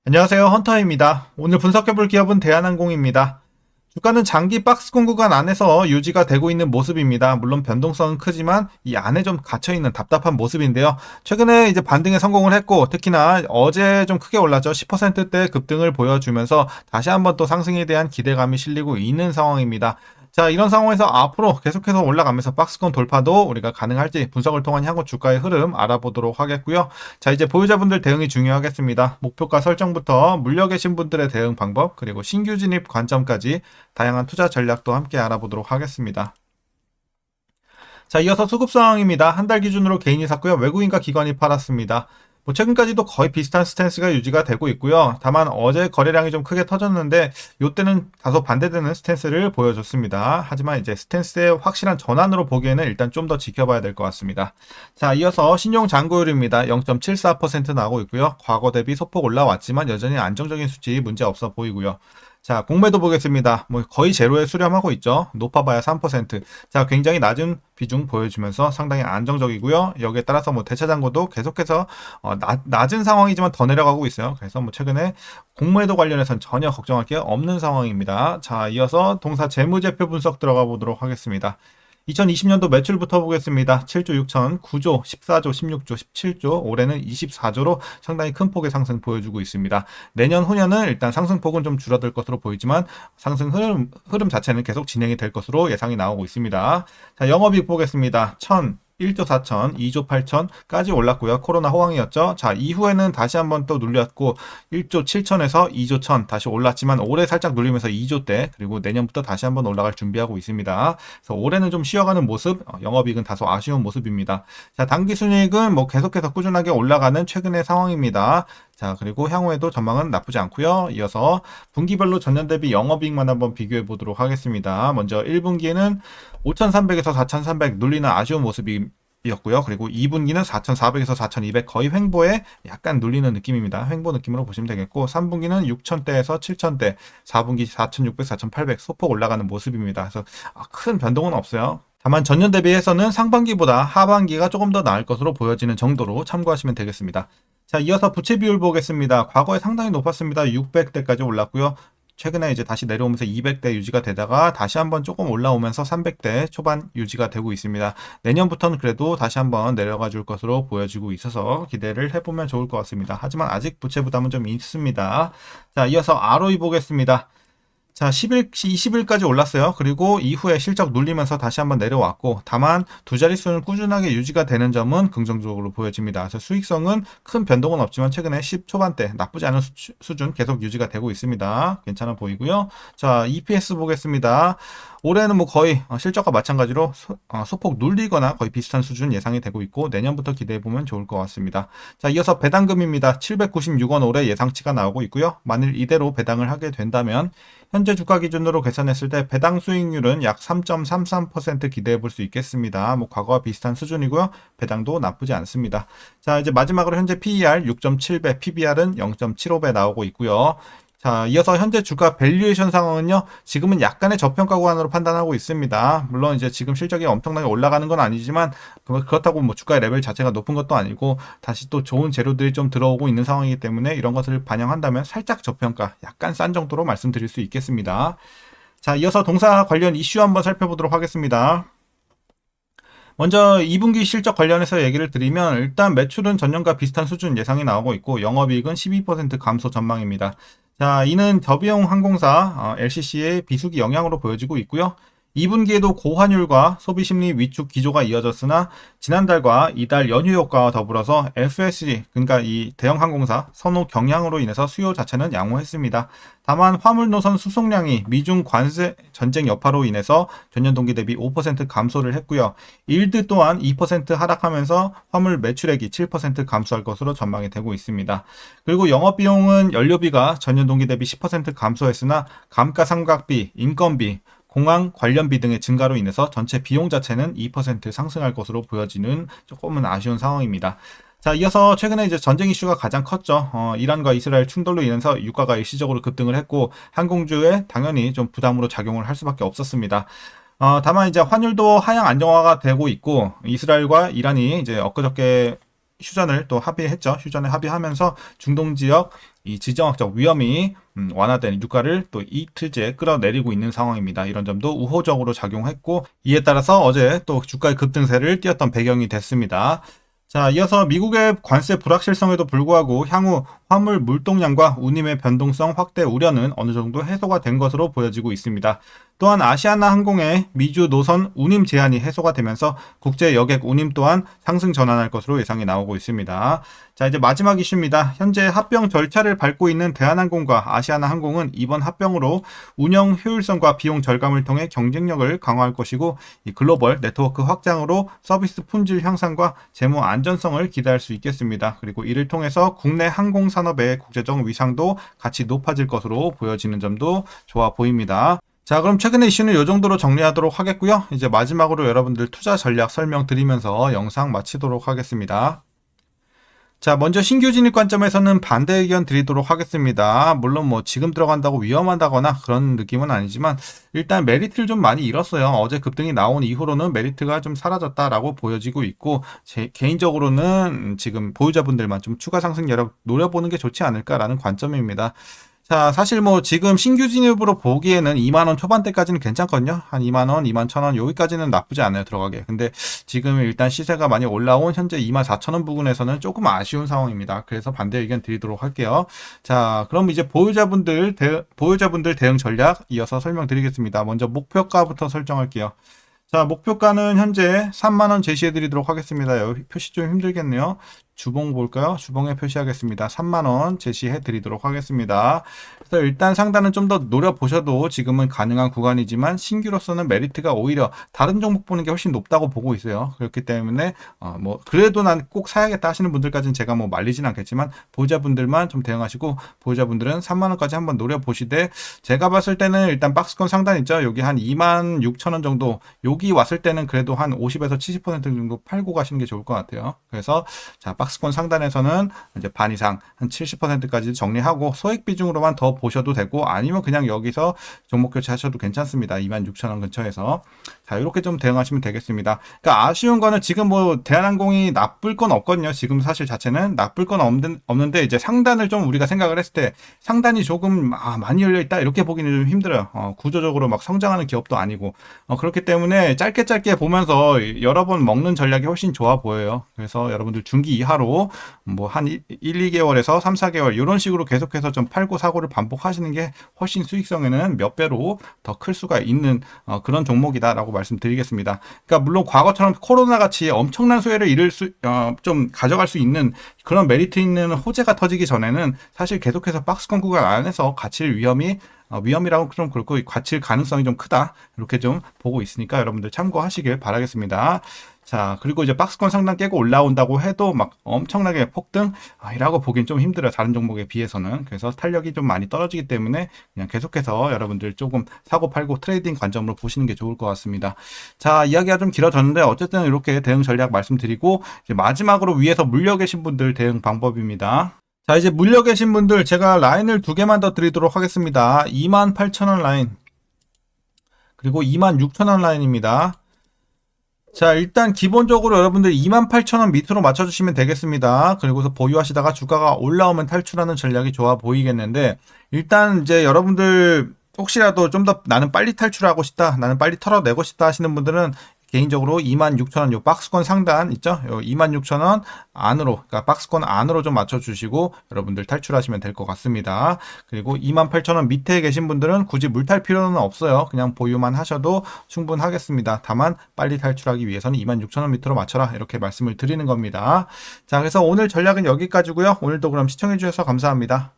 안녕하세요. 헌터입니다. 오늘 분석해볼 기업은 대한항공입니다. 주가는 장기 박스권 구간 안에서 유지가 되고 있는 모습입니다. 물론 변동성은 크지만 이 안에 좀 갇혀있는 답답한 모습인데요. 최근에 이제 반등에 성공을 했고 특히나 어제 좀 크게 올랐죠. 10%대 급등을 보여주면서 다시 한번 또 상승에 대한 기대감이 실리고 있는 상황입니다. 자, 이런 상황에서 앞으로 계속해서 올라가면서 박스권 돌파도 우리가 가능할지 분석을 통한 향후 주가의 흐름 알아보도록 하겠고요. 자, 이제 보유자분들 대응이 중요하겠습니다. 목표가 설정부터 물려 계신 분들의 대응 방법, 그리고 신규 진입 관점까지 다양한 투자 전략도 함께 알아보도록 하겠습니다. 자, 이어서 수급 상황입니다. 한 달 기준으로 개인이 샀고요. 외국인과 기관이 팔았습니다. 최근까지도 거의 비슷한 스탠스가 유지가 되고 있고요. 다만 어제 거래량이 좀 크게 터졌는데 이때는 다소 반대되는 스탠스를 보여줬습니다. 하지만 이제 스탠스의 확실한 전환으로 보기에는 일단 좀 더 지켜봐야 될 것 같습니다. 자, 이어서 신용 잔고율입니다. 0.74% 나오고 있고요. 과거 대비 소폭 올라왔지만 여전히 안정적인 수치 문제 없어 보이고요. 자, 공매도 보겠습니다. 거의 제로에 수렴하고 있죠. 높아봐야 3%. 자, 굉장히 낮은 비중 보여주면서 상당히 안정적이고요. 여기에 따라서 대차장고도 계속해서 낮은 상황이지만 더 내려가고 있어요. 그래서 최근에 공매도 관련해서는 전혀 걱정할 게 없는 상황입니다. 자, 이어서 동사 재무제표 분석 들어가 보도록 하겠습니다. 2020년도 매출부터 보겠습니다. 7조 6천, 9조, 14조, 16조, 17조, 올해는 24조로 상당히 큰 폭의 상승 보여주고 있습니다. 내년 후년은 일단 상승폭은 좀 줄어들 것으로 보이지만 상승 흐름 자체는 계속 진행이 될 것으로 예상이 나오고 있습니다. 자, 영업이익 보겠습니다. 1조 4천, 2조 8천까지 올랐고요. 코로나 호황이었죠. 자, 이후에는 다시 한번 또 눌렸고 1조 7천에서 2조 1천 다시 올랐지만 올해 살짝 눌리면서 2조대 그리고 내년부터 다시 한번 올라갈 준비하고 있습니다. 그래서 올해는 좀 쉬어가는 모습, 영업이익은 다소 아쉬운 모습입니다. 자, 당기순이익은 계속해서 꾸준하게 올라가는 최근의 상황입니다. 자, 그리고 향후에도 전망은 나쁘지 않고요. 이어서 분기별로 전년 대비 영업이익만 한번 비교해 보도록 하겠습니다. 먼저 1분기에는 5,300에서 4,300 눌리는 아쉬운 모습이었고요. 그리고 2분기는 4,400에서 4,200 거의 횡보에 약간 눌리는 느낌입니다. 횡보 느낌으로 보시면 되겠고 3분기는 6,000대에서 7,000대 4분기 4,600, 4,800 소폭 올라가는 모습입니다. 그래서 큰 변동은 없어요. 다만 전년 대비해서는 상반기보다 하반기가 조금 더 나을 것으로 보여지는 정도로 참고하시면 되겠습니다. 자, 이어서 부채 비율 보겠습니다. 과거에 상당히 높았습니다. 600대까지 올랐고요. 최근에 이제 다시 내려오면서 200대 유지가 되다가 다시 한번 조금 올라오면서 300대 초반 유지가 되고 있습니다. 내년부터는 그래도 다시 한번 내려가 줄 것으로 보여지고 있어서 기대를 해보면 좋을 것 같습니다. 하지만 아직 부채 부담은 좀 있습니다. 자, 이어서 ROE 보겠습니다. 자, 20일까지 올랐어요. 그리고 이후에 실적 눌리면서 다시 한번 내려왔고, 다만 두 자릿수는 꾸준하게 유지가 되는 점은 긍정적으로 보여집니다. 그래서 수익성은 큰 변동은 없지만 최근에 10 초반대 나쁘지 않은 수준 계속 유지가 되고 있습니다. 괜찮아 보이고요. 자, EPS 보겠습니다. 올해는 거의 실적과 마찬가지로 소폭 눌리거나 거의 비슷한 수준 예상이 되고 있고 내년부터 기대해보면 좋을 것 같습니다. 자, 이어서 배당금입니다. 796원 올해 예상치가 나오고 있고요. 만일 이대로 배당을 하게 된다면 현재 주가 기준으로 계산했을 때 배당 수익률은 약 3.33% 기대해 볼 수 있겠습니다. 과거와 비슷한 수준이고요. 배당도 나쁘지 않습니다. 자, 이제 마지막으로 현재 PER 6.7배, PBR은 0.75배 나오고 있고요. 자, 이어서 현재 주가 밸류에이션 상황은요, 지금은 약간의 저평가 구간으로 판단하고 있습니다. 물론 이제 지금 실적이 엄청나게 올라가는 건 아니지만, 그렇다고 주가의 레벨 자체가 높은 것도 아니고, 다시 또 좋은 재료들이 좀 들어오고 있는 상황이기 때문에 이런 것을 반영한다면 살짝 저평가, 약간 싼 정도로 말씀드릴 수 있겠습니다. 자, 이어서 동사 관련 이슈 한번 살펴보도록 하겠습니다. 먼저 2분기 실적 관련해서 얘기를 드리면 일단 매출은 전년과 비슷한 수준 예상이 나오고 있고 영업이익은 12% 감소 전망입니다. 자, 이는 저비용 항공사 LCC의 비수기 영향으로 보여지고 있고요. 2분기에도 고환율과 소비 심리 위축 기조가 이어졌으나 지난달과 이달 연휴 효과와 더불어서 FSG, 그러니까 이 대형 항공사 선호 경향으로 인해서 수요 자체는 양호했습니다. 다만 화물 노선 수송량이 미중 관세 전쟁 여파로 인해서 전년 동기 대비 5% 감소를 했고요. 일드 또한 2% 하락하면서 화물 매출액이 7% 감소할 것으로 전망이 되고 있습니다. 그리고 영업비용은 연료비가 전년 동기 대비 10% 감소했으나 감가상각비, 인건비, 공항 관련비 등의 증가로 인해서 전체 비용 자체는 2% 상승할 것으로 보여지는 조금은 아쉬운 상황입니다. 자, 이어서 최근에 이제 전쟁 이슈가 가장 컸죠. 이란과 이스라엘 충돌로 인해서 유가가 일시적으로 급등을 했고 항공주에 당연히 좀 부담으로 작용을 할 수밖에 없었습니다. 다만 이제 환율도 하향 안정화가 되고 있고 이스라엘과 이란이 이제 엊그저께 휴전을 또 합의했죠. 휴전을 합의하면서 중동 지역 이 지정학적 위험이 완화된 유가를 또 이틀째 끌어내리고 있는 상황입니다. 이런 점도 우호적으로 작용했고, 이에 따라서 어제 또 주가의 급등세를 띄었던 배경이 됐습니다. 자, 이어서 미국의 관세 불확실성에도 불구하고 향후 화물 물동량과 운임의 변동성 확대 우려는 어느 정도 해소가 된 것으로 보여지고 있습니다. 또한 아시아나 항공의 미주 노선 운임 제한이 해소가 되면서 국제 여객 운임 또한 상승 전환할 것으로 예상이 나오고 있습니다. 자, 이제 마지막 이슈입니다. 현재 합병 절차를 밟고 있는 대한항공과 아시아나 항공은 이번 합병으로 운영 효율성과 비용 절감을 통해 경쟁력을 강화할 것이고, 이 글로벌 네트워크 확장으로 서비스 품질 향상과 재무 안전성을 기대할 수 있겠습니다. 그리고 이를 통해서 국내 항공 산업의 국제적 위상도 같이 높아질 것으로 보여지는 점도 좋아 보입니다. 자, 그럼 최근의 이슈는 이 정도로 정리하도록 하겠고요. 이제 마지막으로 여러분들 투자 전략 설명드리면서 영상 마치도록 하겠습니다. 자, 먼저 신규 진입 관점에서는 반대 의견 드리도록 하겠습니다. 물론 뭐 지금 들어간다고 위험하다거나 그런 느낌은 아니지만 일단 메리트를 좀 많이 잃었어요. 어제 급등이 나온 이후로는 메리트가 좀 사라졌다라고 보여지고 있고, 제 개인적으로는 지금 보유자분들만 좀 추가 상승 여력 노려보는 게 좋지 않을까라는 관점입니다. 자, 사실 뭐 지금 신규 진입으로 보기에는 2만원 초반대까지는 괜찮거든요. 한 2만원, 2만1천원 여기까지는 나쁘지 않아요, 들어가게. 근데 지금 일단 시세가 많이 올라온 현재 24,000원 부근에서는 조금 아쉬운 상황입니다. 그래서 반대 의견 드리도록 할게요. 자, 그럼 이제 보유자분들 대응 전략 이어서 설명드리겠습니다. 먼저 목표가부터 설정할게요. 자, 목표가는 현재 3만원 제시해 드리도록 하겠습니다. 여기 표시 좀 힘들겠네요. 주봉 볼까요? 주봉에 표시하겠습니다. 3만원 제시해 드리도록 하겠습니다. 그래서 일단 상단은 좀 더 노려보셔도 지금은 가능한 구간이지만 신규로서는 메리트가 오히려 다른 종목 보는 게 훨씬 높다고 보고 있어요. 그렇기 때문에 뭐 그래도 난 꼭 사야겠다 하시는 분들까지는 제가 뭐 말리진 않겠지만 보유자분들만 좀 대응하시고, 보유자분들은 3만원까지 한번 노려보시되, 제가 봤을 때는 일단 박스권 상단 있죠. 여기 한 26,000원 정도, 여기 왔을 때는 그래도 한 50에서 70% 정도 팔고 가시는 게 좋을 것 같아요. 그래서 자, 박스권 상단에서는 이제 반 이상 한 70%까지 정리하고 소액 비중으로만 더 보셔도 되고, 아니면 그냥 여기서 종목 교체하셔도 괜찮습니다. 26,000원 근처에서. 자, 이렇게 좀 대응하시면 되겠습니다. 그러니까 아쉬운 거는 지금 뭐 대한항공이 나쁠 건 없거든요. 지금 사실 자체는 나쁠 건 없는데 이제 상단을 좀 우리가 생각을 했을 때 상단이 조금 많이 열려 있다 이렇게 보기는 좀 힘들어요. 구조적으로 막 성장하는 기업도 아니고, 그렇기 때문에 짧게 보면서 여러 번 먹는 전략이 훨씬 좋아 보여요. 그래서 여러분들 중기 이하로 뭐 한 1, 2개월에서 3, 4개월 이런 식으로 계속해서 좀 팔고 사고를 반복하시는 게 훨씬 수익성에는 몇 배로 더 클 수가 있는 그런 종목이다라고 말씀드리겠습니다. 그러니까 물론 과거처럼 코로나 같이 엄청난 수혜를 좀 가져갈 수 있는 그런 메리트 있는 호재가 터지기 전에는 사실 계속해서 박스권 구간 안에서 갇힐 위험이라고 좀 그렇고 갇힐 가능성이 좀 크다 이렇게 좀 보고 있으니까 여러분들 참고하시길 바라겠습니다. 자, 그리고 이제 박스권 상단 깨고 올라온다고 해도 막 엄청나게 폭등이라고 보긴 좀 힘들어요. 다른 종목에 비해서는. 그래서 탄력이 좀 많이 떨어지기 때문에 그냥 계속해서 여러분들 조금 사고 팔고 트레이딩 관점으로 보시는 게 좋을 것 같습니다. 자, 이야기가 좀 길어졌는데 어쨌든 이렇게 대응 전략 말씀드리고, 이제 마지막으로 위에서 물려 계신 분들 대응 방법입니다. 자, 이제 물려 계신 분들 제가 라인을 두 개만 더 드리도록 하겠습니다. 28,000원 라인 그리고 26,000원 라인입니다. 자, 일단 기본적으로 여러분들 28,000원 밑으로 맞춰주시면 되겠습니다. 그리고서 보유하시다가 주가가 올라오면 탈출하는 전략이 좋아 보이겠는데, 일단 이제 여러분들 혹시라도 좀 더 나는 빨리 탈출하고 싶다, 나는 빨리 털어내고 싶다 하시는 분들은 개인적으로 26,000원 요 박스권 상단 있죠? 요 26,000원 안으로, 그러니까 박스권 안으로 좀 맞춰주시고 여러분들 탈출하시면 될 것 같습니다. 그리고 28,000원 밑에 계신 분들은 굳이 물탈 필요는 없어요. 그냥 보유만 하셔도 충분하겠습니다. 다만 빨리 탈출하기 위해서는 26,000원 밑으로 맞춰라 이렇게 말씀을 드리는 겁니다. 자, 그래서 오늘 전략은 여기까지고요. 오늘도 그럼 시청해 주셔서 감사합니다.